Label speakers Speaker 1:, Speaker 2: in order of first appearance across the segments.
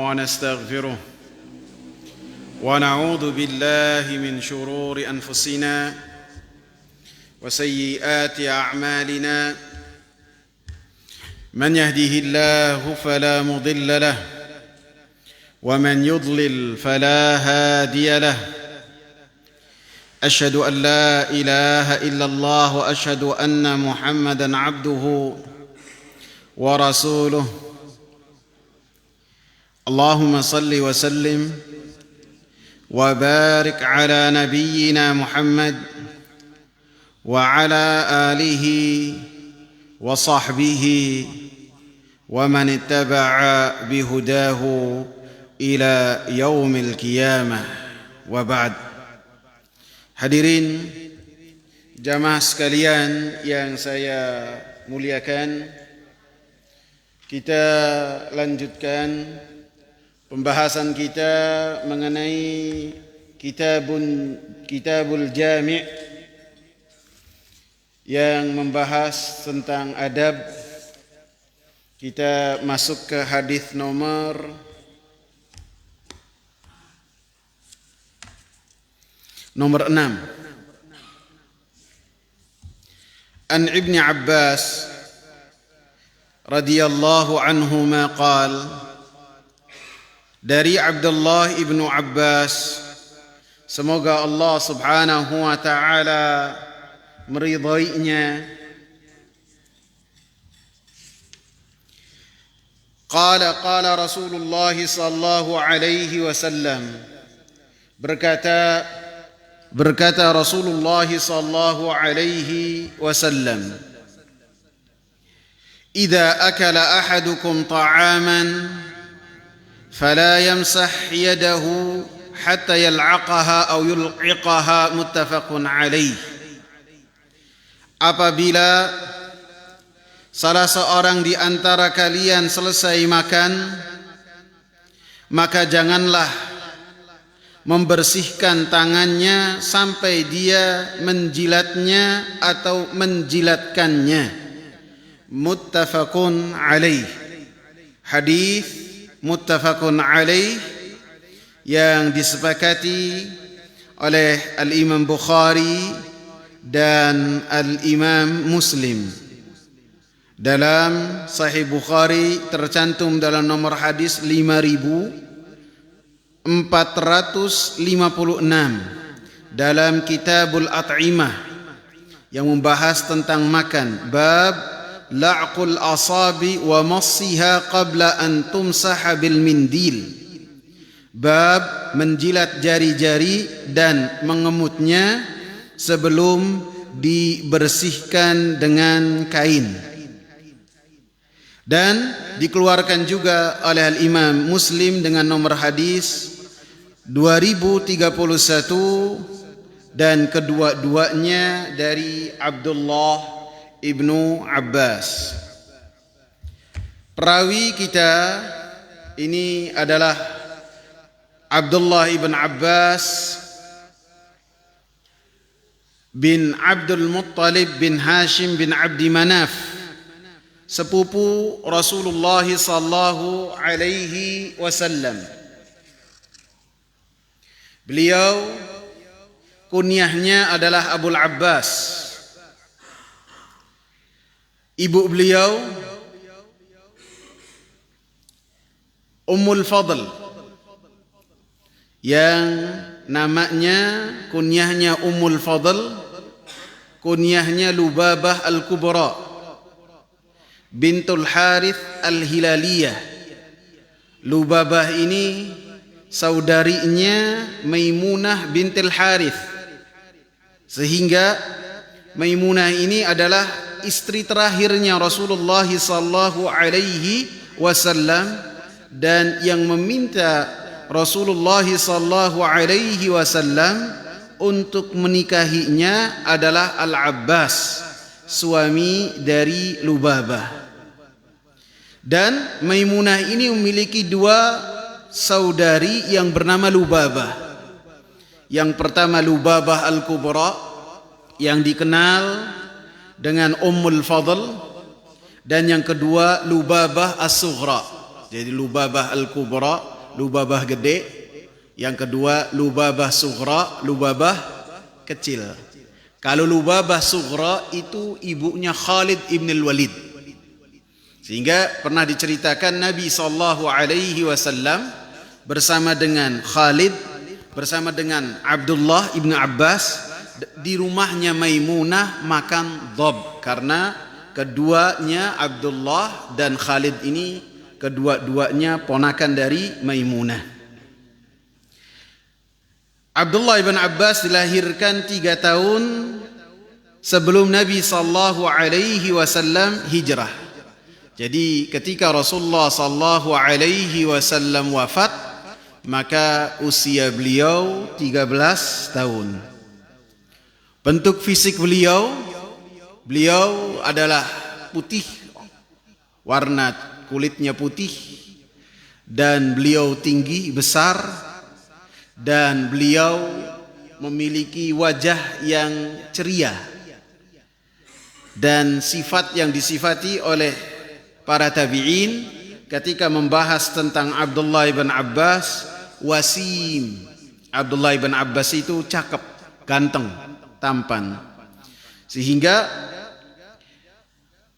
Speaker 1: ونستغفره ونعوذ بالله من شرور أنفسنا وسيئات أعمالنا من يهده الله فلا مضل له ومن يضلل فلا هادي له أشهد أن لا إله إلا الله وأشهد أن محمدا عبده ورسوله اللهم صل وسلم وبارك على نبينا محمد وعلى آله وصحبه ومن اتبع بهداه إلى يوم القيامة وبعد. Hadirin jamaah sekalian yang saya muliakan, kita lanjutkan pembahasan kita mengenai Kitabul Jami' yang membahas tentang adab. Kita masuk ke hadis nomor 6. An Ibn Abbas radhiyallahu anhuma qala, dari Abdullah ibnu Abbas, semoga Allah subhanahu wa ta'ala meridainya, qala Rasulullah sallallahu alaihi wasallam, berkata Rasulullah sallallahu alaihi wasallam, idza akala ahadukum ta'aman fala yamsah yadahu hatta yal'aqaha aw yul'iqaha, muttafaqun alaih. Apabila salah seorang di antara kalian selesai makan, maka janganlah membersihkan tangannya sampai dia menjilatnya atau menjilatkannya, muttafaqun alaih. Hadis muttafaqun alaih yang disepakati oleh Al-Imam Bukhari dan Al-Imam Muslim. Dalam Sahih Bukhari tercantum dalam nomor hadis 5456 dalam Kitabul At'imah yang membahas tentang makan, bab la'qul asabi wa massiha qabla an tumsaha bil mindil, bab menjilat jari-jari dan mengemutnya sebelum dibersihkan dengan kain. Dan dikeluarkan juga oleh Al-Imam Muslim dengan nomor hadis 2031 dan kedua-duanya dari Abdullah ibnu Abbas. Perawi kita ini adalah Abdullah ibn Abbas bin Abdul Muttalib bin Hashim bin Abdi Manaf, sepupu Rasulullah sallallahu alaihi wasallam. Beliau kunyahnya adalah Abul Abbas. Ibu beliau Ummul Fadl, yang namanya kunyahnya Ummul Fadl, kunyahnya Lubabah Al-Kubra bintul Harith Al-Hilaliyah. Lubabah ini saudarinya Maimunah bintul Harith, sehingga Maimunah ini adalah istri terakhirnya Rasulullah sallallahu alaihi wasallam, dan yang meminta Rasulullah sallallahu alaihi wasallam untuk menikahinya adalah Al-Abbas, suami dari Lubabah. Dan Maimunah ini memiliki dua saudari yang bernama Lubabah. Yang pertama Lubabah Al-Kubra, yang dikenal dengan Ummul Fadl, dan yang kedua Lubabah As-Sughra. Jadi Lubabah Al-Kubra, Lubabah gede. Yang kedua Lubabah sughra, Lubabah kecil. Kalau Lubabah sughra itu ibunya Khalid ibn al-Walid. Sehingga pernah diceritakan Nabi SAW bersama dengan Khalid, bersama dengan Abdullah ibn Abbas di rumahnya Maimunah makan dhab, karena keduanya Abdullah dan Khalid ini kedua-duanya ponakan dari Maimunah. Abdullah ibn Abbas dilahirkan 3 tahun sebelum Nabi SAW hijrah. Jadi ketika Rasulullah SAW wafat, maka usia beliau 13 tahun. Bentuk fisik beliau adalah putih, warna kulitnya putih, dan beliau tinggi besar, dan beliau memiliki wajah yang ceria dan sifat yang disifati oleh para tabi'in ketika membahas tentang Abdullah ibn Abbas, wasim. Abdullah ibn Abbas itu cakep, ganteng, tampan. Sehingga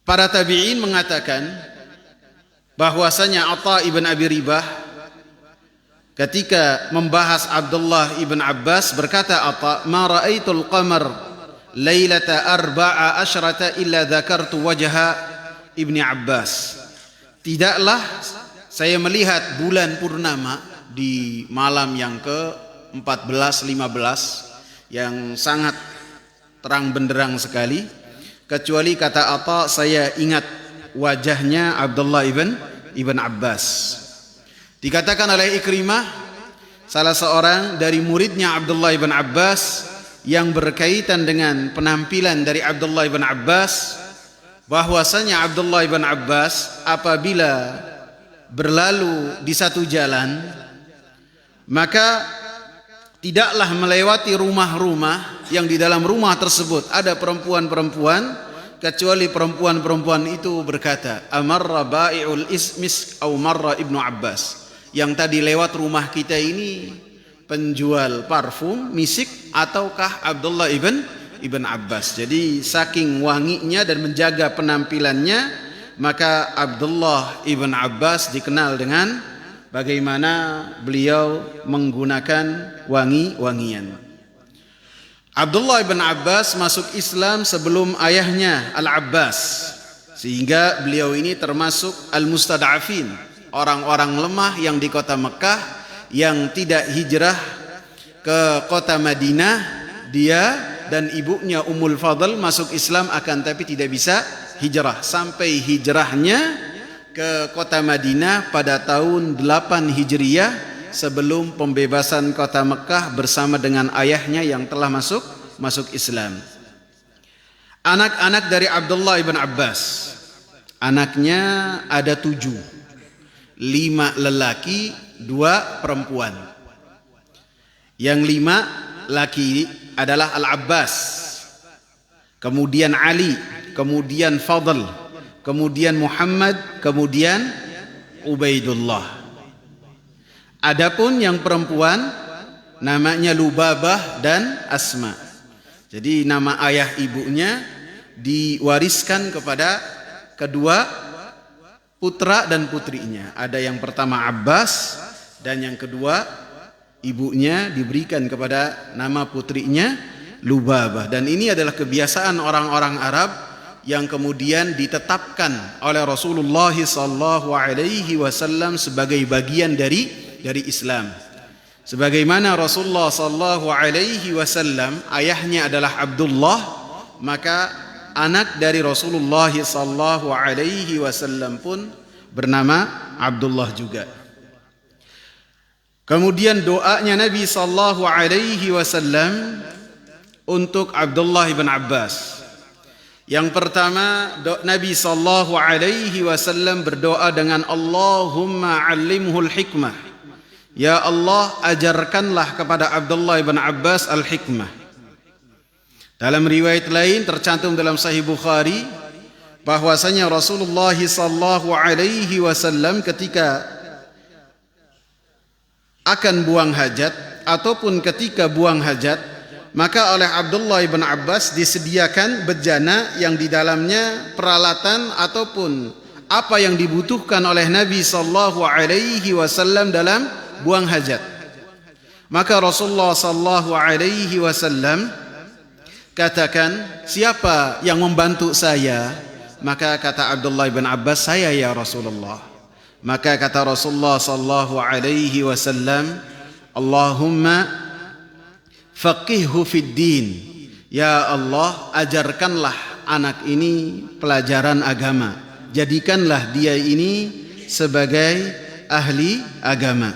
Speaker 1: para tabi'in mengatakan bahwasanya Atha ibn Abi Ribah ketika membahas Abdullah ibn Abbas berkata Atha, "Ma ra'aitul qamar lailata 14 illa dzakartu wajha Ibni Abbas." Tidaklah saya melihat bulan purnama di malam yang ke-14, 15 yang sangat terang benderang sekali, kecuali kata Atha saya ingat wajahnya Abdullah ibn Abbas. Dikatakan oleh Ikrimah, salah seorang dari muridnya Abdullah ibn Abbas, yang berkaitan dengan penampilan dari Abdullah ibn Abbas, bahwasanya Abdullah ibn Abbas apabila berlalu di satu jalan, maka tidaklah melewati rumah-rumah yang di dalam rumah tersebut ada perempuan-perempuan, kecuali perempuan-perempuan itu berkata, "Amarra ba'i'ul ismis au marra ibnu Abbas." Yang tadi lewat rumah kita ini penjual parfum, misik, ataukah Abdullah ibn Abbas. Jadi saking wanginya dan menjaga penampilannya, maka Abdullah ibn Abbas dikenal dengan bagaimana beliau menggunakan wangi-wangian. Abdullah ibn Abbas masuk Islam sebelum ayahnya Al-Abbas, sehingga beliau ini termasuk al-mustad'afin, orang-orang lemah yang di kota Mekah yang tidak hijrah ke kota Madinah. Dia dan ibunya Ummul Fadl masuk Islam akan tapi tidak bisa hijrah, sampai hijrahnya ke kota Madinah pada tahun 8 Hijriyah sebelum pembebasan kota Mekah bersama dengan ayahnya yang telah masuk Islam. Anak-anak dari Abdullah ibn Abbas, anaknya ada 7, 5 lelaki, 2 perempuan. Yang 5 laki adalah Al-Abbas, kemudian Ali, kemudian Fadl, kemudian Muhammad, kemudian Ubaidullah. Adapun yang perempuan namanya Lubabah dan Asma. Jadi nama ayah ibunya diwariskan kepada kedua putra dan putrinya. Ada yang pertama Abbas, dan yang kedua ibunya diberikan kepada nama putrinya Lubabah. Dan ini adalah kebiasaan orang-orang Arab yang kemudian ditetapkan oleh Rasulullah SAW sebagai bagian dari Islam. Sebagaimana Rasulullah SAW ayahnya adalah Abdullah, maka anak dari Rasulullah SAW pun bernama Abdullah juga. Kemudian doanya Nabi SAW untuk Abdullah ibn Abbas. Yang pertama, Nabi SAW berdoa dengan Allahumma 'allimhul hikmah. Ya Allah, ajarkanlah kepada Abdullah ibn Abbas al-hikmah. Dalam riwayat lain tercantum dalam Sahih Bukhari bahwasanya Rasulullah SAW ketika akan buang hajat ataupun ketika buang hajat, maka oleh Abdullah ibn Abbas disediakan bejana yang di dalamnya peralatan ataupun apa yang dibutuhkan oleh Nabi sallallahu alaihi wasallam dalam buang hajat. Maka Rasulullah sallallahu alaihi wasallam katakan, siapa yang membantu saya? Maka kata Abdullah ibn Abbas, saya ya Rasulullah. Maka kata Rasulullah sallallahu alaihi wasallam, Allahumma faqihhu fid din. Ya Allah, ajarkanlah anak ini pelajaran agama. Jadikanlah dia ini sebagai ahli agama.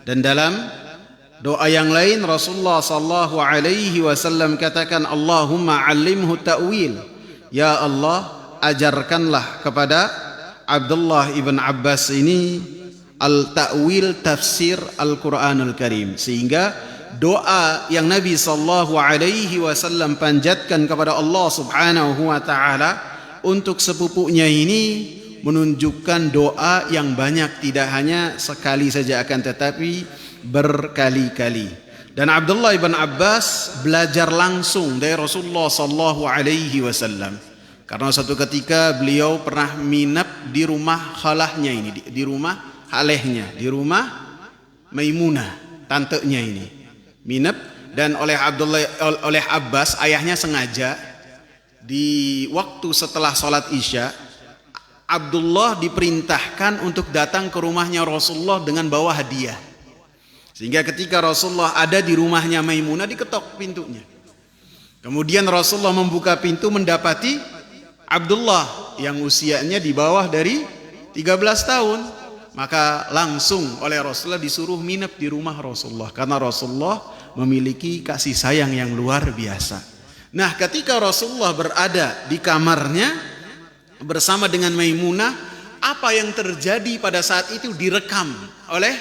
Speaker 1: Dan dalam doa yang lain Rasulullah sallallahu alaihi wasallam katakan, Allahumma 'allimhu ta'wil. Ya Allah, ajarkanlah kepada Abdullah ibn Abbas ini al-ta'wil tafsir Al-Quranul Karim, sehingga doa yang Nabi sallallahu alaihi wasallam panjatkan kepada Allah Subhanahu wa taala untuk sepupunya ini menunjukkan doa yang banyak, tidak hanya sekali saja akan tetapi berkali-kali. Dan Abdullah ibn Abbas belajar langsung dari Rasulullah sallallahu alaihi wasallam. Karena satu ketika beliau pernah minap di rumah khalahnya ini, di rumah halehnya, di rumah Maimunah, tantenya ini. Minap, dan oleh Abbas, ayahnya sengaja di waktu setelah sholat Isya, Abdullah diperintahkan untuk datang ke rumahnya Rasulullah dengan bawa hadiah. Sehingga ketika Rasulullah ada di rumahnya Maimunah, diketok pintunya. Kemudian Rasulullah membuka pintu, mendapati Abdullah yang usianya di bawah dari 13 tahun. Maka langsung oleh Rasulullah disuruh minap di rumah Rasulullah, karena Rasulullah memiliki kasih sayang yang luar biasa. Nah, ketika Rasulullah berada di kamarnya bersama dengan Maimunah, apa yang terjadi pada saat itu direkam oleh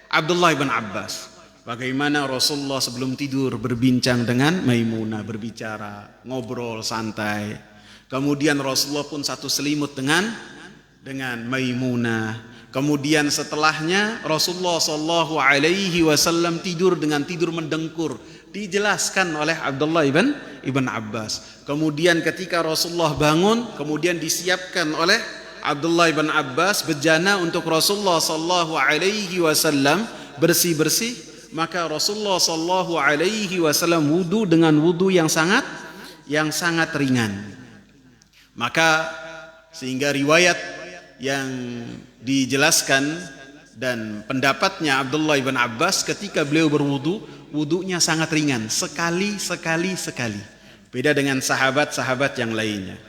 Speaker 1: Abdullah bin Abbas. Bagaimana Rasulullah sebelum tidur berbincang dengan Maimunah, berbicara, ngobrol santai. Kemudian Rasulullah pun satu selimut dengan Maimunah. Kemudian setelahnya Rasulullah sallallahu alaihi wasallam tidur dengan tidur mendengkur. Dijelaskan oleh Abdullah ibn Abbas. Kemudian ketika Rasulullah bangun, kemudian disiapkan oleh Abdullah ibn Abbas bejana untuk Rasulullah sallallahu alaihi wasallam bersih-bersih. Maka Rasulullah sallallahu alaihi wasallam wudu dengan wudu yang sangat ringan. Maka sehingga riwayat yang dijelaskan dan pendapatnya Abdullah ibn Abbas, ketika beliau berwudu, wudunya sangat ringan, sekali. Beda dengan sahabat-sahabat yang lainnya.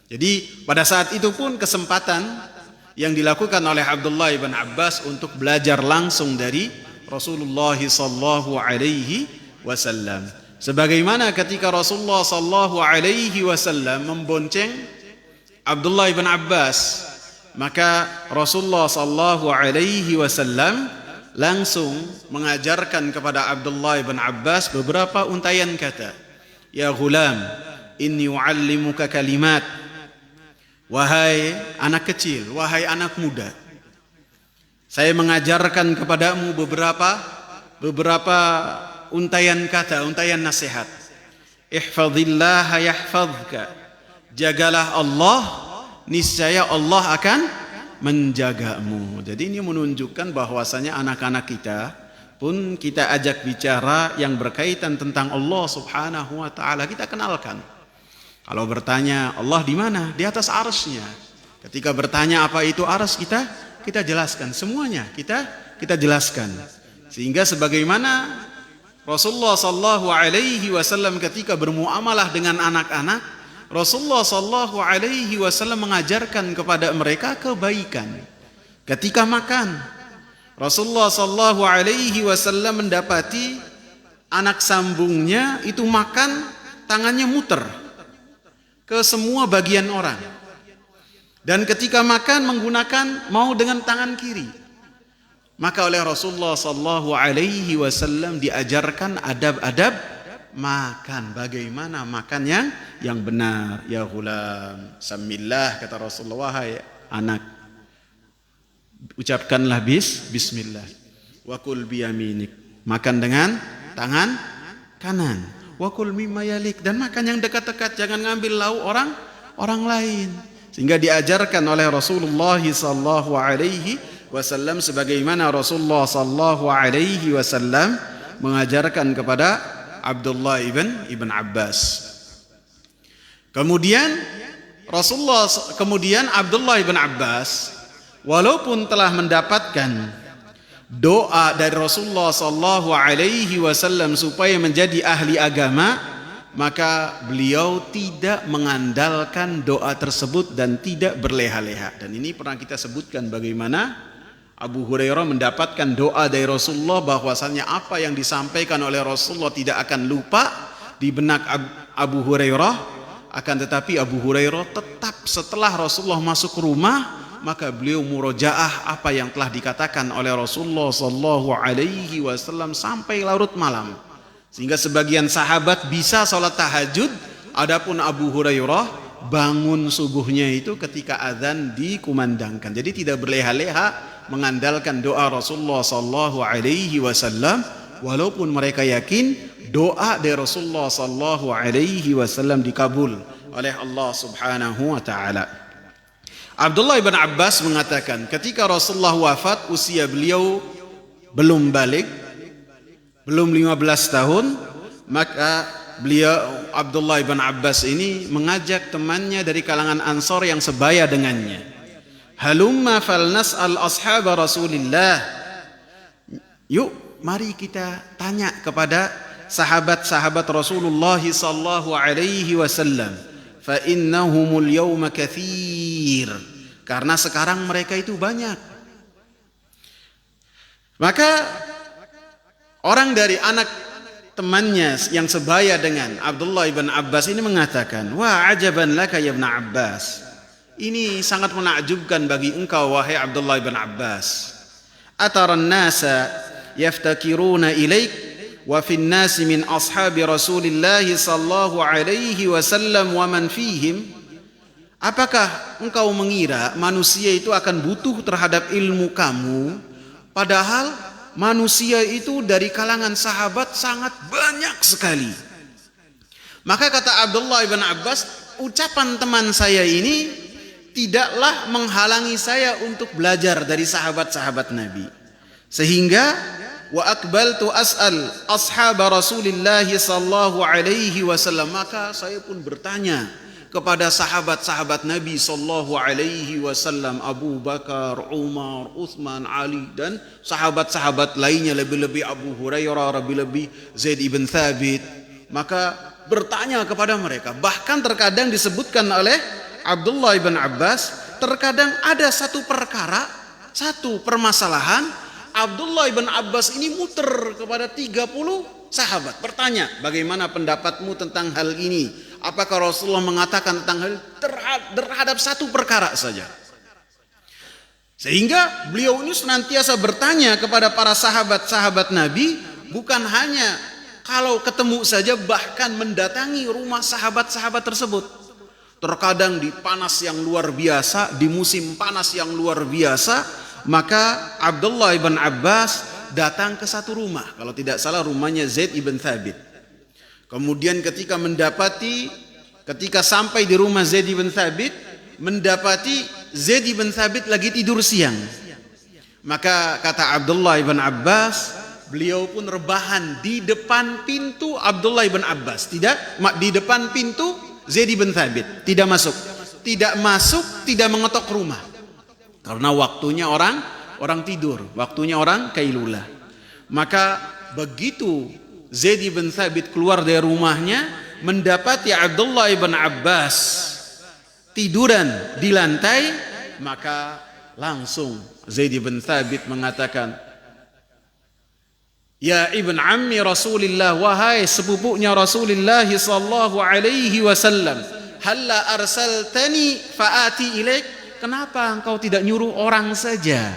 Speaker 1: Jadi pada saat itu pun kesempatan yang dilakukan oleh Abdullah ibn Abbas untuk belajar langsung dari Rasulullah sallallahu alaihi wasallam. Sebagaimana ketika Rasulullah sallallahu alaihi wasallam membonceng Abdullah ibn Abbas, maka Rasulullah sallallahu alaihi wasallam langsung mengajarkan kepada Abdullah ibn Abbas beberapa untayan kata. Ya ghulam, inni u'allimuka kalimat. Wahai anak kecil, wahai anak muda, saya mengajarkan kepadamu beberapa untayan kata, untayan nasihat. Ihfazillaha yahfazka. Jagalah Allah, niscaya Allah akan menjagamu. Jadi ini menunjukkan bahwasanya anak-anak kita pun kita ajak bicara yang berkaitan tentang Allah Subhanahu wa taala, kita kenalkan. Kalau bertanya Allah di mana? Di atas arsy-Nya. Ketika bertanya apa itu arsy, kita jelaskan semuanya, kita jelaskan. Sehingga sebagaimana Rasulullah sallallahu alaihi wasallam ketika bermuamalah dengan anak-anak, Rasulullah sallallahu alaihi wasallam mengajarkan kepada mereka kebaikan. Ketika makan, Rasulullah sallallahu alaihi wasallam mendapati anak sambungnya itu makan, tangannya muter ke semua bagian orang. Dan ketika makan menggunakan mau dengan tangan kiri. Maka oleh Rasulullah sallallahu alaihi wasallam diajarkan adab-adab makan, bagaimana makan yang benar. Ya ghulam, samillah, kata Rasulullah, wahai anak, ucapkanlah bismillah. wa kul biyaminik, makan dengan tangan kanan. Wa kul mimma yalik, dan makan yang dekat-dekat, jangan ngambil lauk orang lain. Sehingga diajarkan oleh Rasulullah sallallahu alaihi wasallam sebagaimana Rasulullah sallallahu alaihi wasallam mengajarkan kepada Abdullah ibn Abbas. Kemudian Abdullah ibn Abbas walaupun telah mendapatkan doa dari Rasulullah sallallahu alaihi wasallam supaya menjadi ahli agama, maka beliau tidak mengandalkan doa tersebut dan tidak berleha-leha. Dan ini pernah kita sebutkan bagaimana Abu Hurairah mendapatkan doa dari Rasulullah bahwasannya apa yang disampaikan oleh Rasulullah tidak akan lupa di benak Abu Hurairah. Akan tetapi Abu Hurairah tetap setelah Rasulullah masuk rumah, maka beliau murojaah apa yang telah dikatakan oleh Rasulullah sallallahu alaihi wasallam sampai larut malam. Sehingga sebagian sahabat bisa sholat tahajud, adapun Abu Hurairah bangun subuhnya itu ketika azan dikumandangkan. Jadi tidak berleha-leha mengandalkan doa Rasulullah sallallahu alaihi wasallam, walaupun mereka yakin doa dari Rasulullah sallallahu alaihi wasallam dikabul oleh Allah Subhanahu wa taala. Abdullah bin Abbas mengatakan ketika Rasulullah wafat usia beliau belum balik, belum 15 tahun, maka beliau Abdullah bin Abbas ini mengajak temannya dari kalangan Ansar yang sebaya dengannya. Halumma falnas'al ashab Rasulillah. Yuk, mari kita tanya kepada sahabat-sahabat Rasulullah sallallahu alaihi wasallam. Fa innahumul yawma katsir. Karena sekarang mereka itu banyak. Maka orang dari anak temannya yang sebaya dengan Abdullah ibn Abbas ini mengatakan, "Wah, ajaban laka ya Ibn Abbas. Ini sangat menakjubkan bagi engkau wahai Abdullah ibn Abbas. Ataran nasa yaftakiruna ilaik wa fin nasi min ashabi Rasulillah sallallahu alaihi wasallam wa man fihim." Apakah engkau mengira manusia itu akan butuh terhadap ilmu kamu, padahal manusia itu dari kalangan sahabat sangat banyak sekali. Maka kata Abdullah ibn Abbas, ucapan teman saya ini tidaklah menghalangi saya untuk belajar dari sahabat-sahabat Nabi. Sehingga wa aqbaltu as'al ashab Rasulillah sallallahu alaihi wasallam, maka saya pun bertanya kepada sahabat-sahabat Nabi sallallahu alaihi wasallam, Abu Bakar, Umar, Uthman, Ali, dan sahabat-sahabat lainnya, lebih-lebih Abu Hurairah, lebih-lebih Zaid ibn Thabit. Maka bertanya kepada mereka. Bahkan terkadang disebutkan oleh Abdullah ibn Abbas, terkadang ada satu perkara, satu permasalahan, Abdullah ibn Abbas ini muter kepada 30 sahabat, bertanya, bagaimana pendapatmu tentang hal ini? Apakah Rasulullah mengatakan tentang hal terhadap satu perkara saja? Sehingga beliau ini senantiasa bertanya kepada para sahabat-sahabat Nabi, bukan hanya kalau ketemu saja, bahkan mendatangi rumah sahabat-sahabat tersebut. Terkadang di panas yang luar biasa, di musim panas yang luar biasa, maka Abdullah ibn Abbas datang ke satu rumah, kalau tidak salah rumahnya Zaid ibn Thabit. Kemudian ketika sampai di rumah Zaid ibn Thabit, mendapati Zaid ibn Thabit lagi tidur siang. Maka kata Abdullah ibn Abbas, beliau pun rebahan di depan pintu Abdullah ibn Abbas, tidak di depan pintu Zaid ibn Thabit, tidak masuk, tidak mengetok rumah, karena waktunya orang tidur, waktunya orang kailulah. Maka begitu Zaid ibn Thabit keluar dari rumahnya, mendapati Abdullah ibn Abbas tiduran di lantai, maka langsung Zaid ibn Thabit mengatakan, "Ya ibn ammi Rasulillah, wahai sepupunya Rasulullah sallallahu alaihi wasallam, halla arsaltani faati ilaik? Kenapa engkau tidak nyuruh orang saja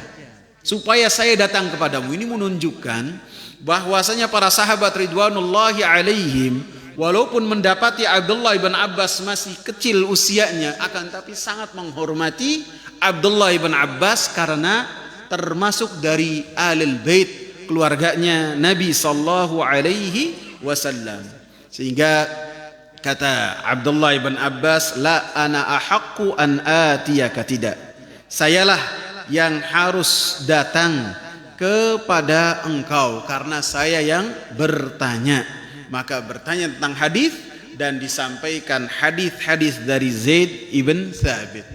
Speaker 1: supaya saya datang kepadamu?" Ini menunjukkan bahwasanya para sahabat ridwanullahi alaihim walaupun mendapati Abdullah ibn Abbas masih kecil usianya, akan tapi sangat menghormati Abdullah ibn Abbas karena termasuk dari Ahlul Bait keluarganya Nabi sallallahu alaihi wasallam. Sehingga kata Abdullah ibn Abbas, la ana ahaqqu an atiyaka, tidak, sayalah yang harus datang kepada engkau karena saya yang bertanya. Maka bertanya tentang hadis dan disampaikan hadis-hadis dari Zaid ibn Thabit.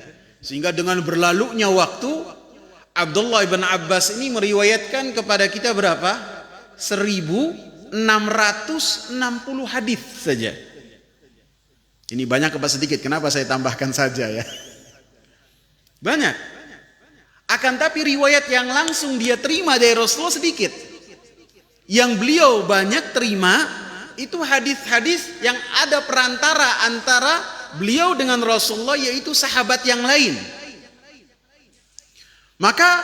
Speaker 1: Sehingga dengan berlalunya waktu, Abdullah ibn Abbas ini meriwayatkan kepada kita berapa? 1660 hadis saja. Ini banyak apa sedikit? Kenapa saya tambahkan saja ya? Banyak. Akan tapi riwayat yang langsung dia terima dari Rasulullah sedikit. Yang beliau banyak terima itu hadis-hadis yang ada perantara antara beliau dengan Rasulullah, yaitu sahabat yang lain. Maka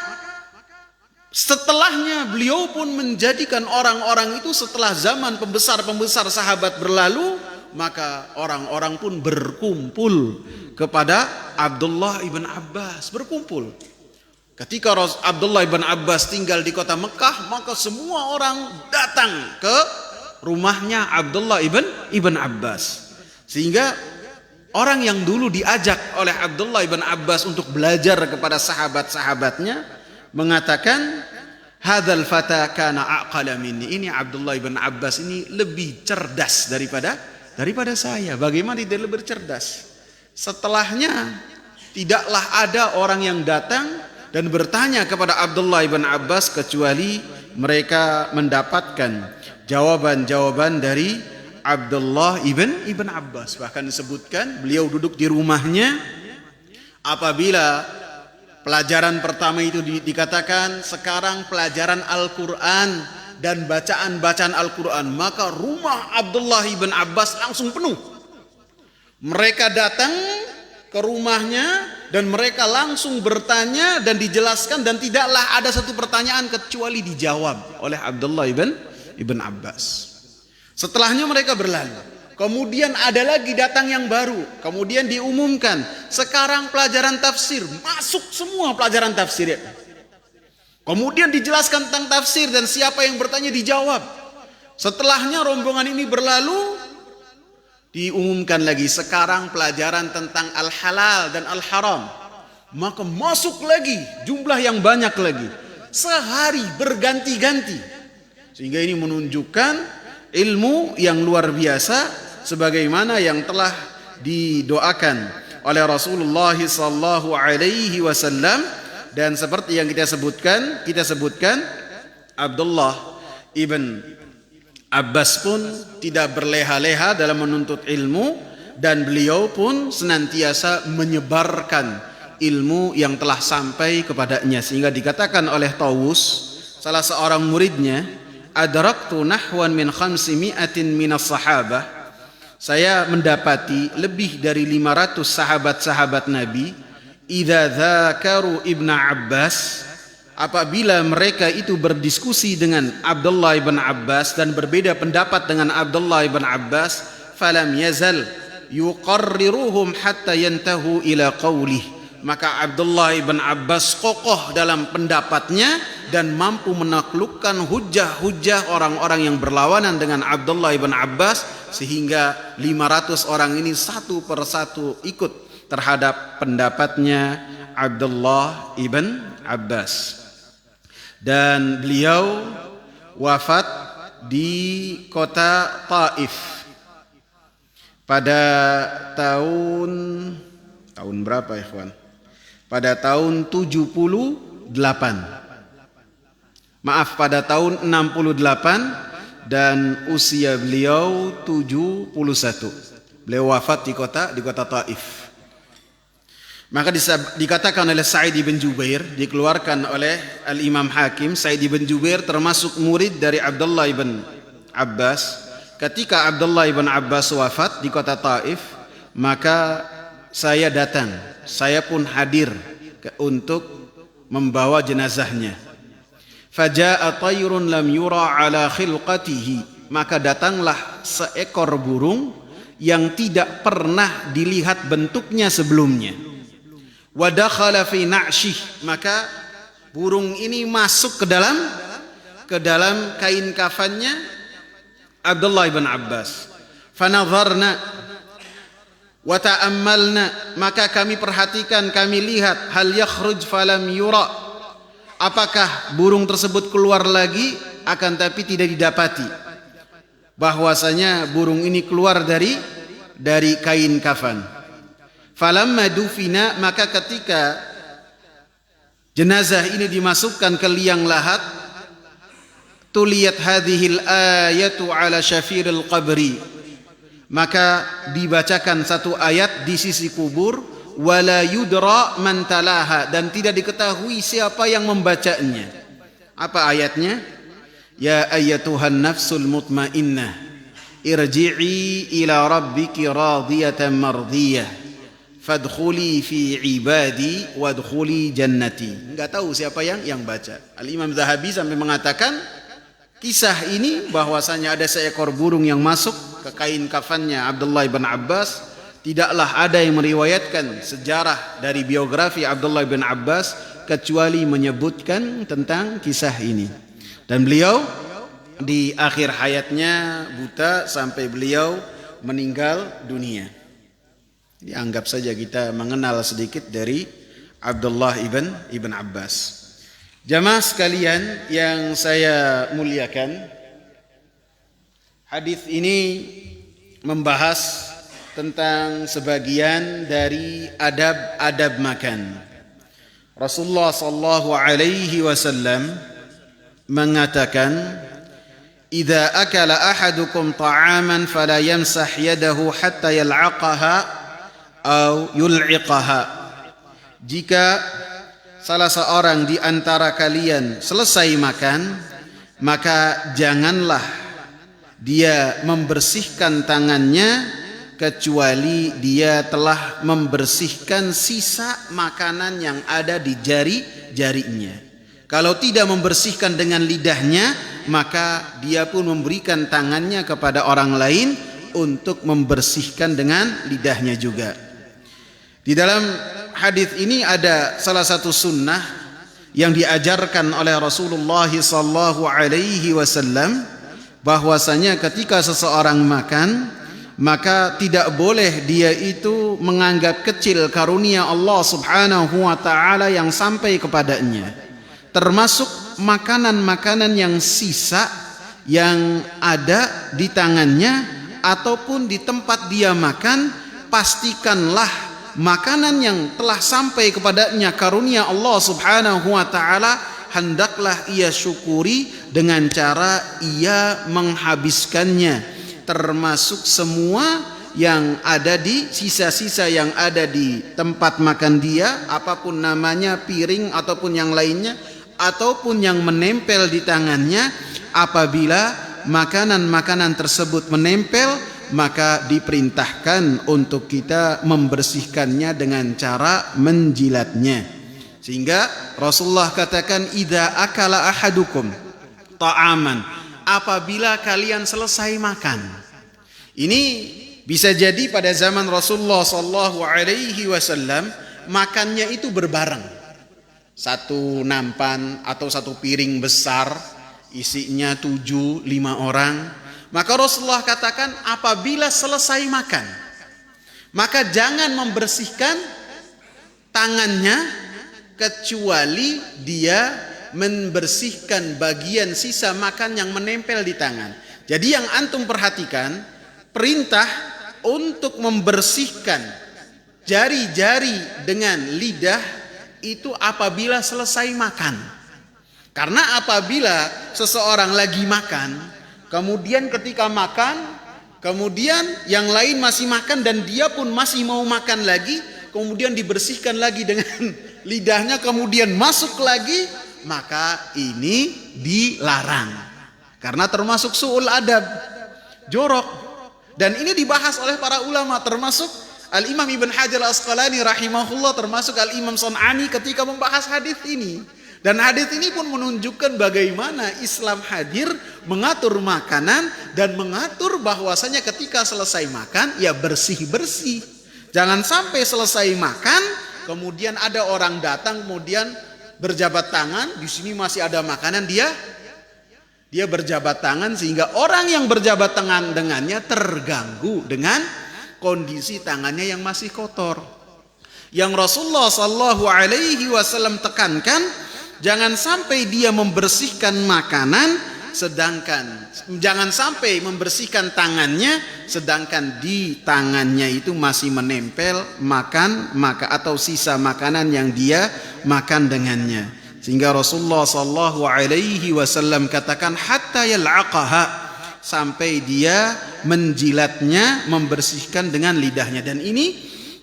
Speaker 1: setelahnya beliau pun menjadikan orang-orang itu, setelah zaman pembesar-pembesar sahabat berlalu, maka orang-orang pun berkumpul kepada Abdullah ibn Abbas, berkumpul. Ketika Abdullah ibn Abbas tinggal di kota Mekah, maka semua orang datang ke rumahnya Abdullah ibn Abbas. Sehingga orang yang dulu diajak oleh Abdullah ibn Abbas untuk belajar kepada sahabat-sahabatnya mengatakan, hadzal fata kana aqala minni, ini Abdullah ibn Abbas ini lebih cerdas daripada saya. Bagaimana dia lebih cerdas? Setelahnya tidaklah ada orang yang datang dan bertanya kepada Abdullah ibn Abbas kecuali mereka mendapatkan jawaban-jawaban dari Abdullah ibn Abbas. Bahkan disebutkan beliau duduk di rumahnya, apabila pelajaran pertama itu dikatakan sekarang pelajaran Al-Quran dan bacaan-bacaan Al-Quran, maka rumah Abdullah ibn Abbas langsung penuh. Mereka datang ke rumahnya dan mereka langsung bertanya dan dijelaskan, dan tidaklah ada satu pertanyaan kecuali dijawab oleh Abdullah ibn Abbas. Setelahnya mereka berlalu. Kemudian ada lagi datang yang baru. Kemudian diumumkan, sekarang pelajaran tafsir, masuk semua pelajaran tafsir. Kemudian dijelaskan tentang tafsir dan siapa yang bertanya dijawab. Setelahnya rombongan ini berlalu, diumumkan lagi sekarang pelajaran tentang al-halal dan al-haram. Maka masuk lagi jumlah yang banyak lagi. Sehari berganti-ganti. Sehingga ini menunjukkan ilmu yang luar biasa sebagaimana yang telah didoakan oleh Rasulullah sallallahu alaihi wasallam. Dan seperti yang kita sebutkan Abdullah ibn Abbas pun tidak berleha-leha dalam menuntut ilmu, dan beliau pun senantiasa menyebarkan ilmu yang telah sampai kepadanya. Sehingga dikatakan oleh Tawus, salah seorang muridnya, adraktu nahwan min 500 minas sahabah, saya mendapati lebih dari 500 sahabat-sahabat Nabi, idza dzakaru ibn Abbas, apabila mereka itu berdiskusi dengan Abdullah ibn Abbas dan berbeda pendapat dengan Abdullah ibn Abbas, falam yazal yuqarriruhum hatta yantahu ila qaulih, maka Abdullah ibn Abbas kokoh dalam pendapatnya dan mampu menaklukkan hujah-hujah orang-orang yang berlawanan dengan Abdullah ibn Abbas, sehingga 500 orang ini satu persatu ikut terhadap pendapatnya Abdullah ibn Abbas. Dan beliau wafat di kota Taif pada tahun berapa ya kawan? Pada tahun 78. Maaf, pada tahun 68, dan usia beliau 71. Beliau wafat di kota Taif. Maka dikatakan oleh Sa'id bin Jubair, dikeluarkan oleh Al-Imam Hakim, Sa'id bin Jubair termasuk murid dari Abdullah ibn Abbas. Ketika Abdullah ibn Abbas wafat di kota Taif, maka saya datang, saya pun hadir untuk membawa jenazahnya. Faja'a tayrun lam yura ala khilqatihi, maka datanglah seekor burung yang tidak pernah dilihat bentuknya sebelumnya. Wa dakhala fi na'shih, maka burung ini masuk ke ke dalam kain kafannya Abdullah bin Abbas. Fanadharna wa ta'ammalna, maka kami perhatikan, kami lihat, hal yakhruj falam yura, apakah burung tersebut keluar lagi, akan tapi tidak didapati bahwasanya burung ini keluar dari kain kafan. Falamma dufina, maka ketika jenazah ini dimasukkan ke liang lahat, tuliyat hadhil ayatu ala syafiril qabri, maka dibacakan satu ayat di sisi kubur, wala yudra man talaha, dan tidak diketahui siapa yang membacanya. Apa ayatnya? Ya ayyatuhan nafsul mutmainnah, irji'i ila rabbiki radiyatan mardiyah, fadkhuli fi ibadi wadkhuli jannati. Enggak tahu siapa yang baca. Al-Imam Zahabi sampai mengatakan kisah ini bahwasanya ada seekor burung yang masuk ke kain kafannya Abdullah bin Abbas. Tidaklah ada yang meriwayatkan sejarah dari biografi Abdullah bin Abbas kecuali menyebutkan tentang kisah ini. Dan beliau di akhir hayatnya buta sampai beliau meninggal dunia. Dianggap saja kita mengenal sedikit dari Abdullah ibn Abbas. Jamaah sekalian yang saya muliakan, hadis ini membahas tentang sebagian dari adab-adab makan. Rasulullah sallallahu alaihi wasallam mengatakan, "Idza akala ahadukum ta'aman fala yamsah yadahu hatta yal'aqaha aw yul'iqaha." Jika salah seorang di antara kalian selesai makan, maka janganlah dia membersihkan tangannya kecuali dia telah membersihkan sisa makanan yang ada di jari-jarinya. Kalau tidak membersihkan dengan lidahnya, maka dia pun memberikan tangannya kepada orang lain untuk membersihkan dengan lidahnya juga. Di dalam hadis ini ada salah satu sunnah yang diajarkan oleh Rasulullah sallallahu alaihi wasallam, bahwasanya ketika seseorang makan, maka tidak boleh dia itu menganggap kecil karunia Allah subhanahu wa ta'ala yang sampai kepadanya. Termasuk makanan-makanan yang sisa yang ada di tangannya ataupun di tempat dia makan, pastikanlah makanan yang telah sampai kepadanya karunia Allah subhanahu wa ta'ala, hendaklah ia syukuri dengan cara ia menghabiskannya, termasuk semua yang ada di sisa-sisa yang ada di tempat makan dia, apapun namanya, piring ataupun yang lainnya, ataupun yang menempel di tangannya. Apabila makanan-makanan tersebut menempel, maka diperintahkan untuk kita membersihkannya dengan cara menjilatnya. Sehingga Rasulullah katakan, idza akala ahadukum ta'aman, apabila kalian selesai makan. Ini bisa jadi pada zaman Rasulullah sallallahu alaihi wasallam makannya itu berbareng. Satu nampan atau satu piring besar isinya 7-5 orang. Maka Rasulullah katakan, apabila selesai makan, maka jangan membersihkan tangannya kecuali dia membersihkan bagian sisa makan yang menempel di tangan. Jadi yang antum perhatikan, perintah untuk membersihkan jari-jari dengan lidah itu apabila selesai makan. Karena apabila seseorang lagi makan, kemudian ketika makan, kemudian yang lain masih makan dan dia pun masih mau makan lagi, kemudian dibersihkan lagi dengan lidahnya, kemudian masuk lagi, maka ini dilarang. Karena termasuk su'ul adab, jorok. Dan ini dibahas oleh para ulama, termasuk Al-Imam Ibn Hajar Al-Asqalani rahimahullah, termasuk Al-Imam Sun'ani ketika membahas hadis ini. Dan hadis ini pun menunjukkan bagaimana Islam hadir mengatur makanan dan mengatur bahwasanya ketika selesai makan ya bersih-bersih. Jangan sampai selesai makan kemudian ada orang datang kemudian berjabat tangan, di sini masih ada makanan, dia Dia berjabat tangan sehingga orang yang berjabat tangan dengannya terganggu dengan kondisi tangannya yang masih kotor. Yang Rasulullah sallallahu alaihi wasallam tekankan, jangan sampai dia membersihkan makanan jangan sampai membersihkan tangannya sedangkan di tangannya itu masih menempel atau sisa makanan yang dia makan dengannya. Sehingga Rasulullah sallallahu alaihi wasallam katakan hatta yal'aqaha, sampai dia menjilatnya, membersihkan dengan lidahnya. Dan ini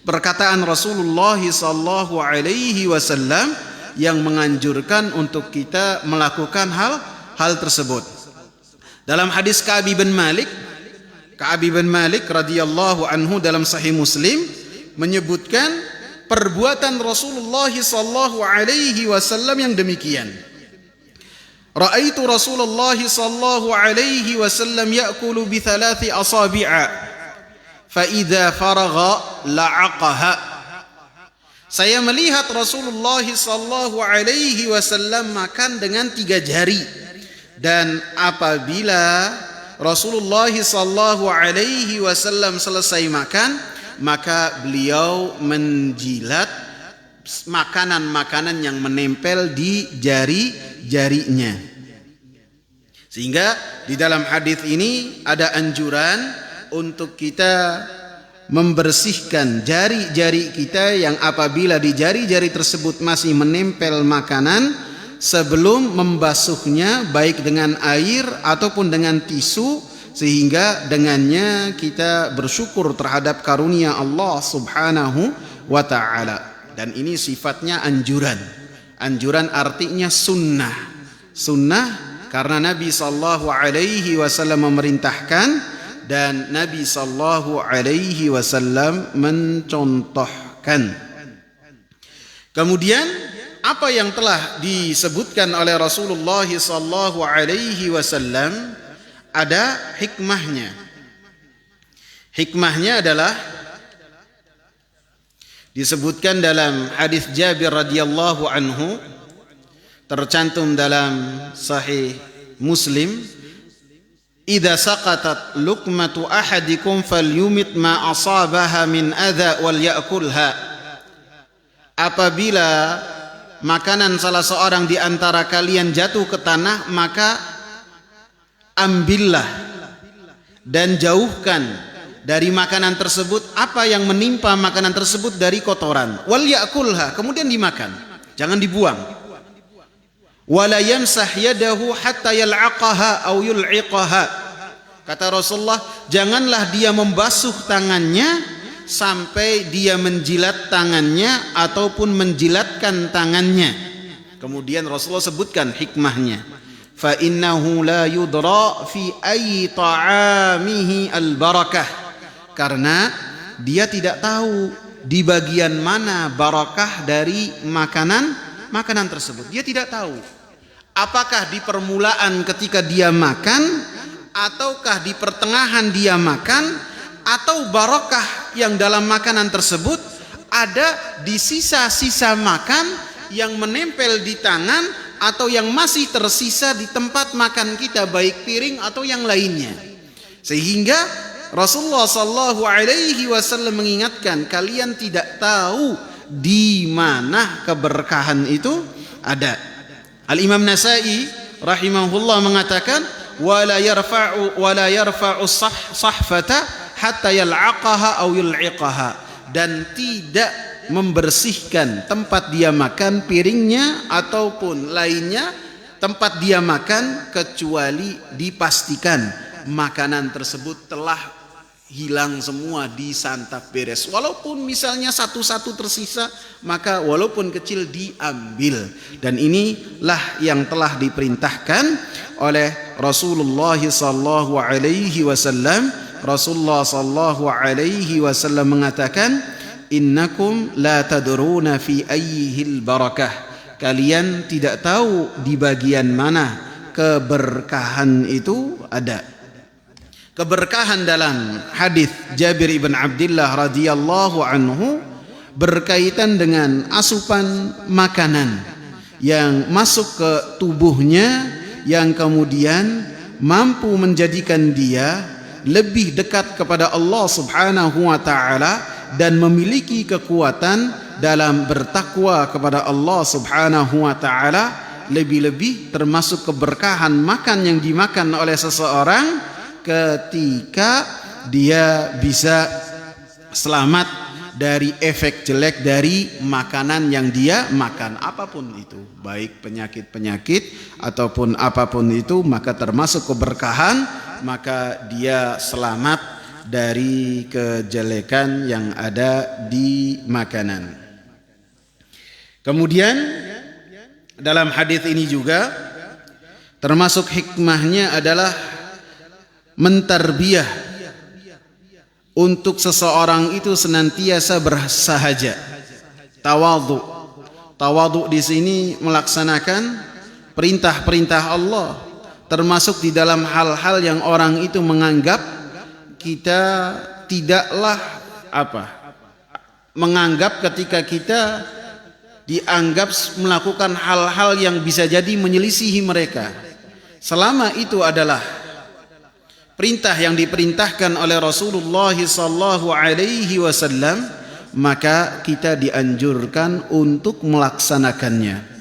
Speaker 1: perkataan Rasulullah sallallahu alaihi wasallam yang menganjurkan untuk kita melakukan hal tersebut. Dalam hadis Ka'ab bin Malik radhiyallahu anhu dalam Sahih Muslim menyebutkan perbuatan Rasulullah sallallahu alaihi wasallam yang demikian. Ra'aitu Rasulullah sallallahu alaihi wasallam ya'kulu bi 3 asabi'a fa idza faragha la'aqaha. Saya melihat Rasulullah sallallahu alaihi wasallam makan dengan 3 jari, dan apabila Rasulullah sallallahu alaihi wasallam selesai makan, maka beliau menjilat makanan-makanan yang menempel di jari-jarinya. Sehingga di dalam hadis ini ada anjuran untuk kita membersihkan jari-jari kita yang apabila di jari-jari tersebut masih menempel makanan, sebelum membasuhnya baik dengan air ataupun dengan tisu, sehingga dengannya kita bersyukur terhadap karunia Allah subhanahu wa ta'ala. Dan ini sifatnya anjuran. Anjuran artinya sunnah. Sunnah karena Nabi sallallahu alaihi wasallam memerintahkan dan Nabi sallallahu alaihi wasallam mencontohkan. Kemudian apa yang telah disebutkan oleh Rasulullah sallallahu alaihi wasallam ada hikmahnya. Hikmahnya adalah disebutkan dalam hadis Jabir radhiyallahu anhu, tercantum dalam Sahih Muslim, idza saqatat luqmatu ahadikum falyumit ma asabaha min adza wal ya'kulha. Apabila makanan salah seorang di antara kalian jatuh ke tanah, maka ambillah dan jauhkan dari makanan tersebut apa yang menimpa makanan tersebut dari kotoran. Wal ya'kulha, kemudian dimakan, jangan dibuang. Wala yamsah yadahu hatta yal'aqaha aw yul'iqaha. Kata Rasulullah, janganlah dia membasuh tangannya sampai dia menjilat tangannya ataupun menjilatkan tangannya. Kemudian Rasulullah sebutkan hikmahnya, fa innahu la yudra fi ayyi ta'amihi al-barakah, karena dia tidak tahu di bagian mana barakah dari makanan tersebut. Dia tidak tahu apakah di permulaan ketika dia makan, ataukah di pertengahan dia makan, atau barakah yang dalam makanan tersebut ada di sisa-sisa makan yang menempel di tangan atau yang masih tersisa di tempat makan kita, baik piring atau yang lainnya. Sehingga Rasulullah sallallahu alaihi wasallam mengingatkan, kalian tidak tahu di mana keberkahan itu ada. Al-Imam Nasai rahimahullah mengatakan, wala yarfa'u sahfata hatta yal'aqaha aw yul'iqaha, dan tidak membersihkan tempat dia makan, piringnya ataupun lainnya tempat dia makan, kecuali dipastikan makanan tersebut telah hilang semua, disantap beres. Walaupun misalnya satu-satu tersisa, maka walaupun kecil diambil. Dan inilah yang telah diperintahkan oleh Rasulullah sallallahu alaihi wasallam. Rasulullah sallallahu alaihi wasallam mengatakan, innakum la tadruna fi ayyihil barakah, kalian tidak tahu di bagian mana keberkahan itu ada. Keberkahan dalam hadis Jabir ibn Abdullah radhiyallahu anhu berkaitan dengan asupan makanan yang masuk ke tubuhnya, yang kemudian mampu menjadikan dia lebih dekat kepada Allah Subhanahu wa taala dan memiliki kekuatan dalam bertakwa kepada Allah Subhanahu wa taala, lebih-lebih termasuk keberkahan makan yang dimakan oleh seseorang ketika dia bisa selamat dari efek jelek dari makanan yang dia makan, apapun itu, baik penyakit-penyakit ataupun apapun itu, maka termasuk keberkahan, maka dia selamat dari kejelekan yang ada di makanan. Kemudian dalam hadis ini juga termasuk hikmahnya adalah mentarbiyah untuk seseorang itu senantiasa bersahaja, tawadhu. Tawadhu di sini melaksanakan perintah-perintah Allah, termasuk di dalam hal-hal yang orang itu menganggap kita tidaklah menganggap ketika kita dianggap melakukan hal-hal yang bisa jadi menyelisihi mereka. Selama itu adalah perintah yang diperintahkan oleh Rasulullah sallallahu alaihi wasallam, maka kita dianjurkan untuk melaksanakannya.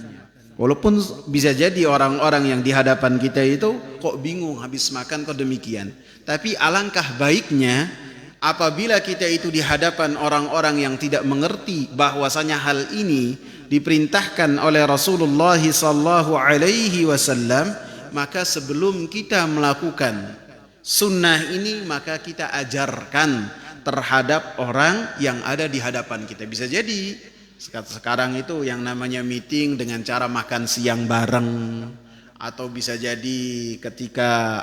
Speaker 1: Walaupun bisa jadi orang-orang yang di hadapan kita itu kok bingung habis makan kok demikian. Tapi alangkah baiknya apabila kita itu di hadapan orang-orang yang tidak mengerti bahwasanya hal ini diperintahkan oleh Rasulullah sallallahu alaihi wasallam, maka sebelum kita melakukan sunnah ini maka kita ajarkan terhadap orang yang ada di hadapan kita. Bisa jadi sekarang itu yang namanya meeting dengan cara makan siang bareng, atau bisa jadi ketika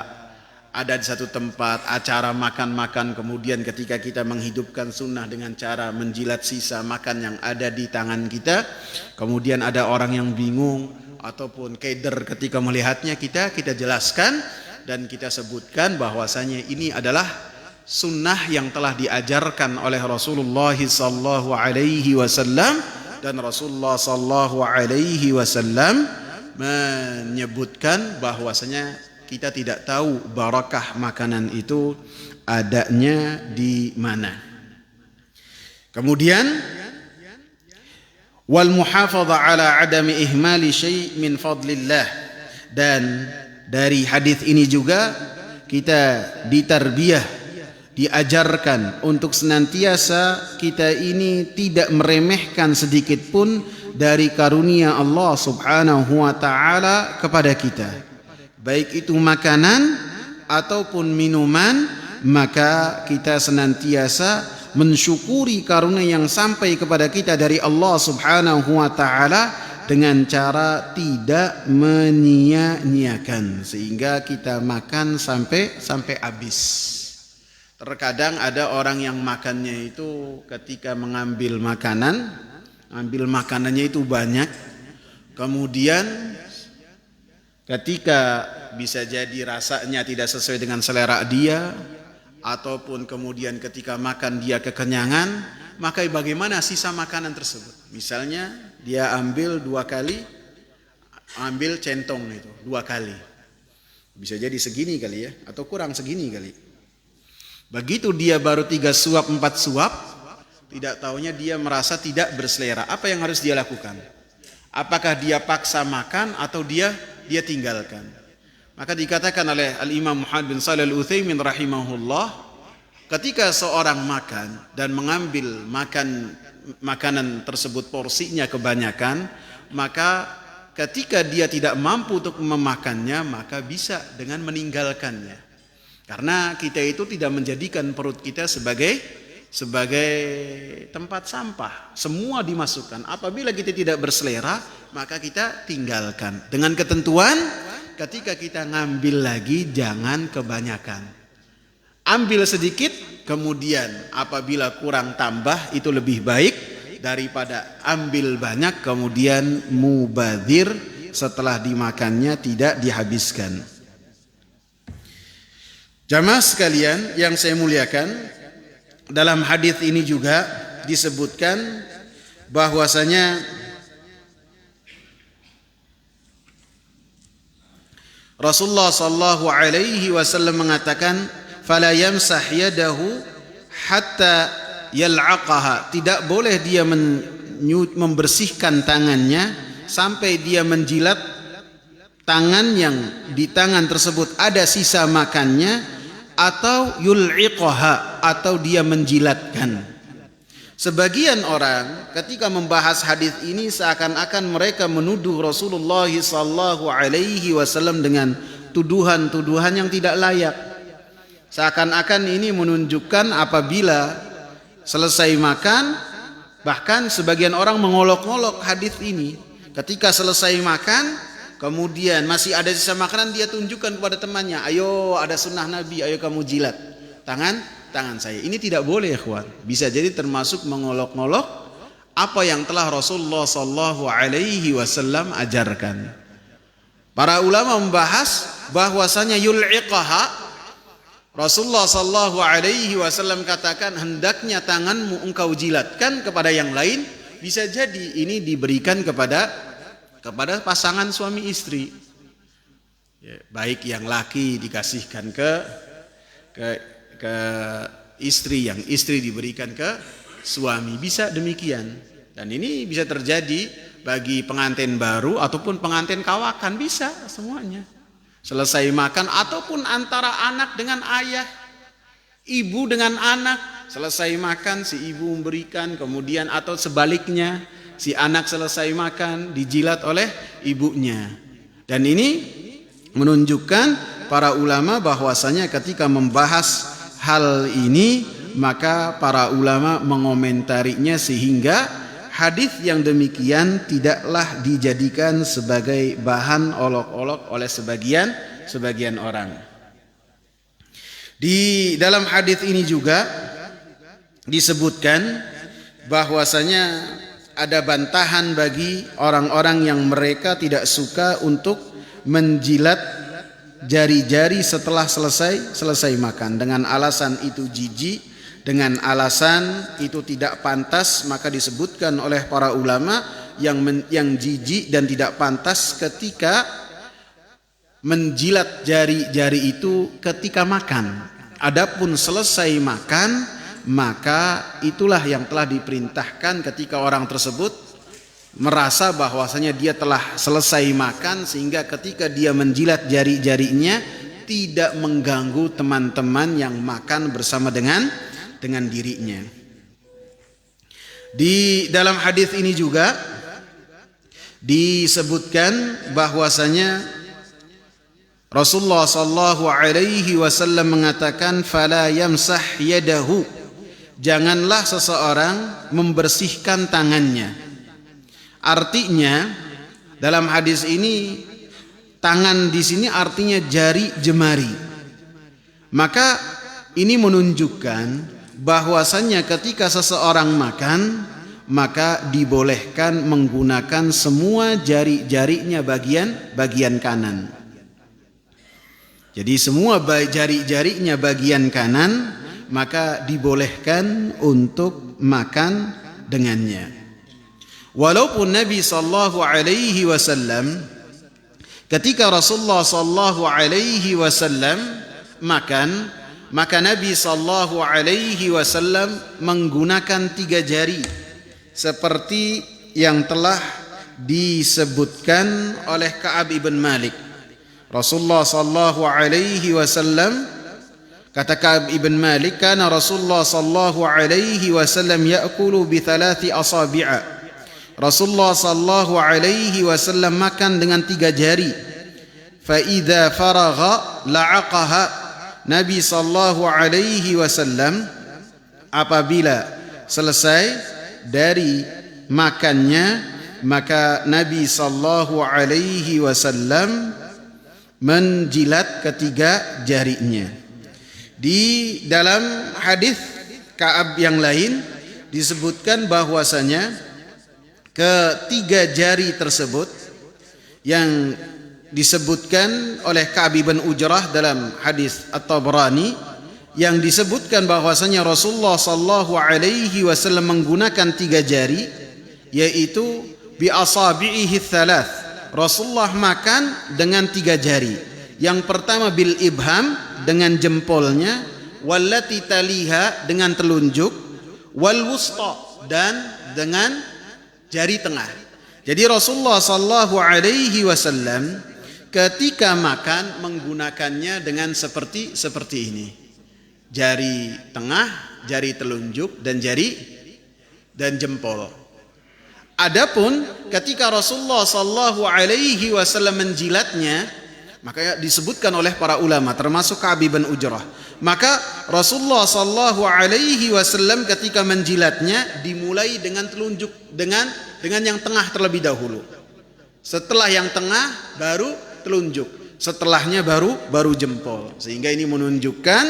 Speaker 1: ada di satu tempat acara makan-makan, kemudian ketika kita menghidupkan sunnah dengan cara menjilat sisa makan yang ada di tangan kita, kemudian ada orang yang bingung ataupun keder ketika melihatnya, kita jelaskan dan kita sebutkan bahwasanya ini adalah sunnah yang telah diajarkan oleh Rasulullah sallallahu alaihi wasallam, dan Rasulullah sallallahu alaihi wasallam menyebutkan bahwasanya kita tidak tahu barakah makanan itu adanya di mana. Kemudian wal muhafadha ala adami ihmali syai' min fadlillah, dan dari hadis ini juga kita ditarbiyah, diajarkan untuk senantiasa kita ini tidak meremehkan sedikit pun dari karunia Allah Subhanahu wa taala kepada kita, baik itu makanan ataupun minuman, maka kita senantiasa mensyukuri karunia yang sampai kepada kita dari Allah Subhanahu wa taala dengan cara tidak menyia-nyiakan, sehingga kita makan sampai habis. Terkadang ada orang yang makannya itu ketika mengambil makanan, ambil makanannya itu banyak, kemudian ketika bisa jadi rasanya tidak sesuai dengan selera dia, ataupun kemudian ketika makan dia kekenyangan, maka bagaimana sisa makanan tersebut? Misalnya dia ambil 2 kali, ambil centong itu 2 kali, bisa jadi segini kali ya, atau kurang segini kali. Begitu dia baru 3 suap 4 suap, tidak taunya dia merasa tidak berselera. Apa yang harus dia lakukan? Apakah dia paksa makan atau dia tinggalkan? Maka dikatakan oleh Al-Imam Muhammad bin Shalih Al-Utsaimin rahimahullah, ketika seorang makan dan mengambil makanan tersebut porsinya kebanyakan, maka ketika dia tidak mampu untuk memakannya, maka bisa dengan meninggalkannya. Karena kita itu tidak menjadikan perut kita sebagai tempat sampah. Semua dimasukkan. Apabila kita tidak berselera, maka kita tinggalkan. Dengan ketentuan, ketika kita ngambil lagi jangan kebanyakan. Ambil sedikit, kemudian apabila kurang tambah, itu lebih baik daripada ambil banyak kemudian mubadzir, setelah dimakannya tidak dihabiskan. Jamaah sekalian yang saya muliakan, dalam hadis ini juga disebutkan bahwasanya Rasulullah sallallahu alaihi wasallam mengatakan, "Fala yamsah yadahu hatta yal'aqaha." Tidak boleh dia membersihkan tangannya sampai dia menjilat tangan yang di tangan tersebut ada sisa makannya, atau yul'iqaha, atau dia menjilatkan. Sebagian orang ketika membahas hadis ini seakan-akan mereka menuduh Rasulullah sallallahu alaihi wasallam dengan tuduhan-tuduhan yang tidak layak. Seakan-akan ini menunjukkan apabila selesai makan, bahkan sebagian orang mengolok-olok hadis ini. Ketika selesai makan, kemudian masih ada sisa makanan, dia tunjukkan kepada temannya, "Ayo, ada sunnah Nabi, ayo kamu jilat tangan saya." Ini tidak boleh, ikhwan. Bisa jadi termasuk mengolok-olok apa yang telah Rasulullah sallallahu alaihi wasallam ajarkan. Para ulama membahas bahwasanya yul'iqaha, Rasulullah sallallahu alaihi wasallam katakan hendaknya tanganmu engkau jilatkan kepada yang lain. Bisa jadi ini diberikan kepada pasangan suami istri. Ya, baik yang laki dikasihkan ke istri, yang istri diberikan ke suami, bisa demikian. Dan ini bisa terjadi bagi pengantin baru ataupun pengantin kawakan, bisa semuanya. Selesai makan ataupun antara anak dengan ayah, ibu dengan anak, selesai makan si ibu memberikan, kemudian atau sebaliknya si anak selesai makan dijilat oleh ibunya. Dan ini menunjukkan para ulama bahwasanya ketika membahas hal ini, maka para ulama mengomentarinya sehingga hadis yang demikian tidaklah dijadikan sebagai bahan olok-olok oleh sebagian orang. Di dalam hadis ini juga disebutkan bahwasanya ada bantahan bagi orang-orang yang mereka tidak suka untuk menjilat jari-jari setelah selesai makan, dengan alasan itu jijik, dengan alasan itu tidak pantas. Maka disebutkan oleh para ulama yang jijik dan tidak pantas ketika menjilat jari-jari itu ketika makan. Adapun selesai makan, maka itulah yang telah diperintahkan ketika orang tersebut merasa bahwasanya dia telah selesai makan, sehingga ketika dia menjilat jari-jarinya tidak mengganggu teman-teman yang makan bersama dengan dirinya. Di dalam hadis ini juga disebutkan bahwasanya Rasulullah sallallahu alaihi wasallam mengatakan, "Fala yamsah yadahu." Janganlah seseorang membersihkan tangannya. Artinya dalam hadis ini tangan di sini artinya jari jemari. Maka ini menunjukkan bahwasannya ketika seseorang makan, maka dibolehkan menggunakan semua jari-jarinya bagian kanan. Jadi semua jari-jarinya bagian kanan, maka dibolehkan untuk makan dengannya. Walaupun Nabi sallallahu alaihi wasallam, ketika Rasulullah sallallahu alaihi wasallam makan, maka Nabi sallallahu alaihi wasallam menggunakan 3 jari seperti yang telah disebutkan oleh Ka'ab ibn Malik. Rasulullah sallallahu alaihi wasallam, kata Ka'ab ibn Malik, kana Rasulullah sallallahu alaihi wasallam ya'kulu bi 3 asabi'a. Rasulullah sallallahu alaihi wasallam makan dengan 3 jari. Fa idza faragha la'aqaha. Nabi sallallahu alaihi wasallam apabila selesai dari makannya, maka Nabi sallallahu alaihi wasallam menjilat ketiga jarinya. Di dalam hadis Ka'ab yang lain disebutkan bahwasanya ketiga jari tersebut yang disebutkan oleh Ka'ab bin Ujrah dalam hadis At-Tabrani, yang disebutkan bahwasanya Rasulullah sallallahu alaihi wasallam menggunakan 3 jari, yaitu bi asabi'ihi thalath. Rasulullah makan dengan 3 jari. Yang pertama bil ibham dengan jempolnya, wallati taliha dengan telunjuk, wal wusta dan dengan jari tengah. Jadi Rasulullah sallallahu alaihi wasallam ketika makan menggunakannya dengan seperti ini. Jari tengah, jari telunjuk dan jempol. Adapun ketika Rasulullah sallallahu alaihi wasallam menjilatnya, maka disebutkan oleh para ulama termasuk Ka'ab bin Ujrah, maka Rasulullah sallallahu alaihi wasallam ketika menjilatnya dimulai dengan telunjuk, dengan yang tengah terlebih dahulu. Setelah yang tengah baru telunjuk, setelahnya baru jempol. Sehingga ini menunjukkan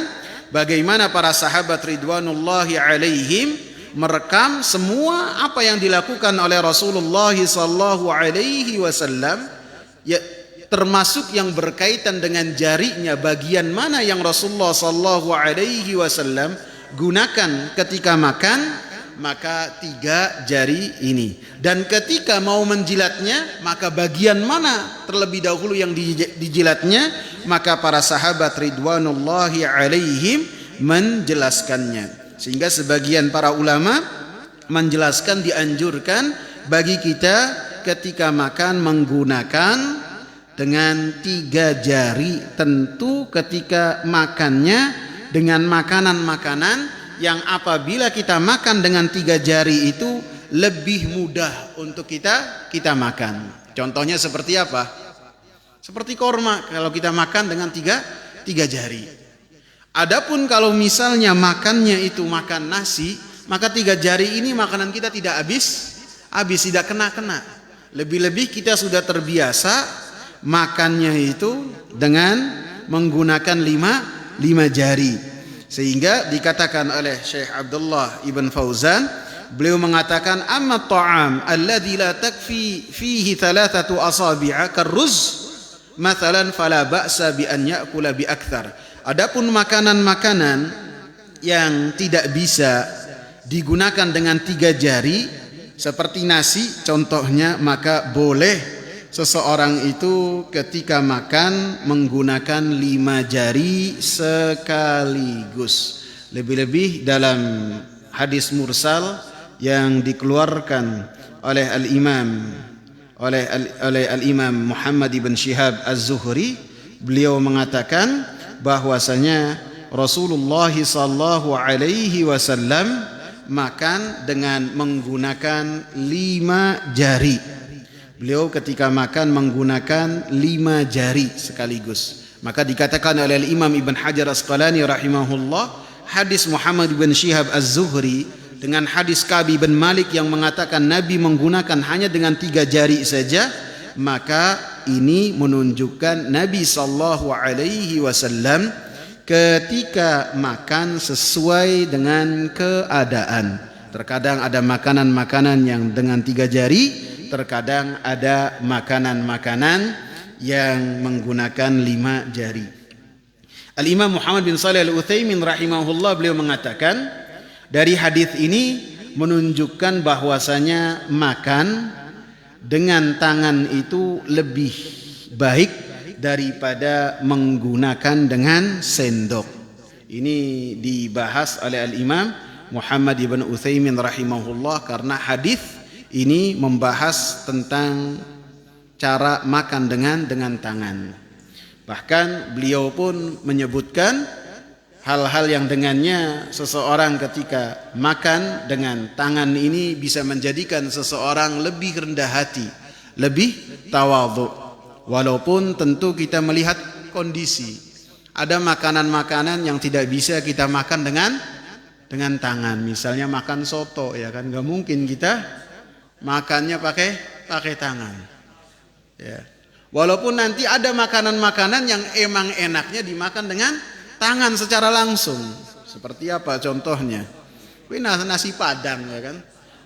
Speaker 1: bagaimana para sahabat ridwanullahi alaihim merekam semua apa yang dilakukan oleh Rasulullah sallallahu alaihi wasallam, ya, termasuk yang berkaitan dengan jarinya, bagian mana yang Rasulullah sallallahu alaihi wasallam gunakan ketika makan, maka 3 jari ini. Dan ketika mau menjilatnya, maka bagian mana terlebih dahulu yang dijilatnya, maka para sahabat ridwanullahi alaihim menjelaskannya. Sehingga sebagian para ulama menjelaskan dianjurkan bagi kita ketika makan menggunakan dengan 3 jari, tentu ketika makannya dengan makanan-makanan yang apabila kita makan dengan 3 jari itu lebih mudah untuk kita makan. Contohnya seperti apa? Seperti korma kalau kita makan dengan 3 jari. Adapun kalau misalnya makannya itu makan nasi, maka 3 jari ini makanan kita tidak habis, tidak kena. Lebih-lebih kita sudah terbiasa makannya itu dengan menggunakan 5 jari. Sehingga dikatakan oleh Syekh Abdullah Ibn Fauzan, beliau mengatakan amma ta'am alladhi la takfi fihi 3 asabi'a karruz mathalan fala ba'sa bi an ya'kula bi akthar. Adapun makanan-makanan yang tidak bisa digunakan dengan 3 jari seperti nasi contohnya, maka boleh seseorang itu ketika makan menggunakan 5 jari sekaligus. Lebih-lebih dalam hadis mursal yang dikeluarkan oleh Al-Imam Muhammad ibn Shihab Az-Zuhri, beliau mengatakan bahwasanya Rasulullah sallallahu alaihi wasallam makan dengan menggunakan 5 jari. Beliau ketika makan menggunakan 5 jari sekaligus. Maka dikatakan oleh Imam Ibn Hajar Asqalani rahimahullah, hadis Muhammad bin Shihab Az-Zuhri dengan hadis Ka'ab bin Malik yang mengatakan Nabi menggunakan hanya dengan 3 jari saja, maka ini menunjukkan Nabi sallallahu alaihi wasallam ketika makan sesuai dengan keadaan. Terkadang ada makanan-makanan yang dengan 3 jari, terkadang ada makanan-makanan yang menggunakan 5 jari. Al-Imam Muhammad bin Shalih Al-Utsaimin rahimahullah, beliau mengatakan dari hadis ini menunjukkan bahwasanya makan dengan tangan itu lebih baik daripada menggunakan dengan sendok. Ini dibahas oleh Al-Imam Muhammad ibn Utsaimin rahimahullah karena hadis ini membahas tentang cara makan dengan tangan. Bahkan beliau pun menyebutkan hal-hal yang dengannya seseorang ketika makan dengan tangan ini bisa menjadikan seseorang lebih rendah hati, lebih tawadhu. Walaupun tentu kita melihat kondisi. Ada makanan-makanan yang tidak bisa kita makan dengan tangan. Misalnya makan soto, ya kan, nggak mungkin kita makannya pakai tangan. Ya. Walaupun nanti ada makanan-makanan yang emang enaknya dimakan dengan tangan secara langsung. Seperti apa contohnya? Nasi Padang, ya kan?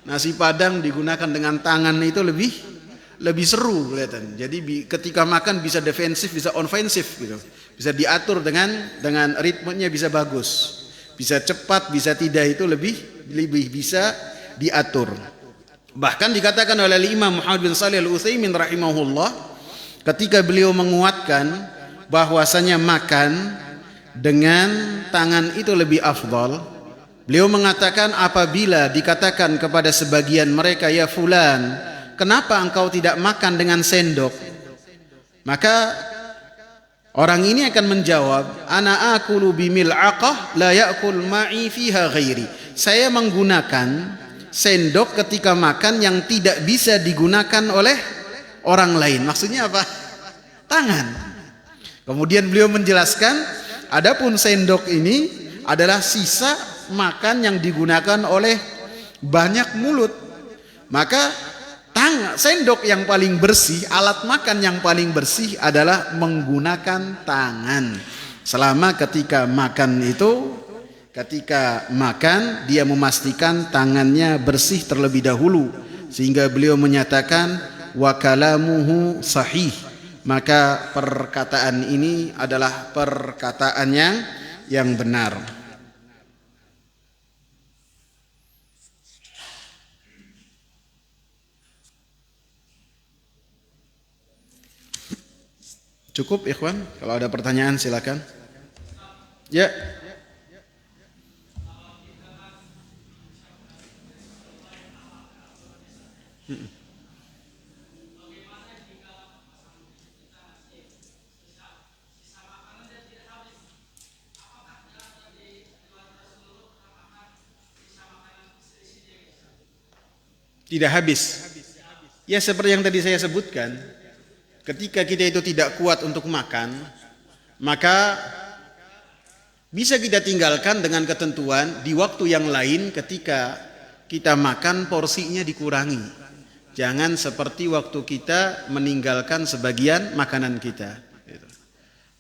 Speaker 1: Nasi Padang digunakan dengan tangan itu lebih seru kelihatan. Jadi ketika makan bisa defensif, bisa ofensif gitu. Bisa diatur dengan ritmenya bisa bagus. Bisa cepat, bisa tidak, itu lebih bisa diatur. Bahkan dikatakan oleh Imam Muhammad bin Shalih Al-Utsaimin rahimahullah ketika beliau menguatkan bahwasanya makan dengan tangan itu lebih afdal. Beliau mengatakan apabila dikatakan kepada sebagian mereka, ya fulan, kenapa engkau tidak makan dengan sendok? Maka orang ini akan menjawab, ana akulu bimil'aqah la ya'kul ma'i fiha ghairi. Saya menggunakan sendok ketika makan yang tidak bisa digunakan oleh orang lain. Maksudnya apa? Tangan. Kemudian beliau menjelaskan, adapun sendok ini adalah sisa makan yang digunakan oleh banyak mulut. Maka sendok yang paling bersih, alat makan yang paling bersih adalah menggunakan tangan. Selama ketika makan itu, ketika makan dia memastikan tangannya bersih terlebih dahulu, sehingga beliau menyatakan wa kalamuhu sahih. Maka perkataan ini adalah perkataan yang benar. Cukup ikhwan, kalau ada pertanyaan silakan. Ya. Tidak habis. Ya seperti yang tadi saya sebutkan, ketika kita itu tidak kuat untuk makan, maka bisa kita tinggalkan dengan ketentuan di waktu yang lain ketika kita makan porsinya dikurangi. Jangan seperti waktu kita meninggalkan sebagian makanan kita.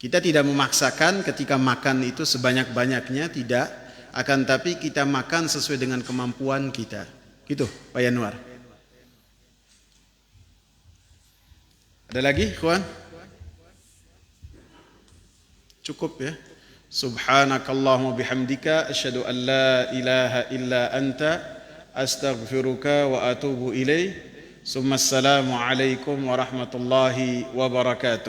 Speaker 1: Kita tidak memaksakan ketika makan itu sebanyak-banyaknya, tidak. Akan tapi kita makan sesuai dengan kemampuan kita. Gitu Pak Yanuar. Ada lagi kawan? Cukup ya. Subhanakallahumma bihamdika asyhadu an la ilaha illa anta astaghfiruka wa atubu ilaih. Assalamu alaikum warahmatullahi wabarakatuh.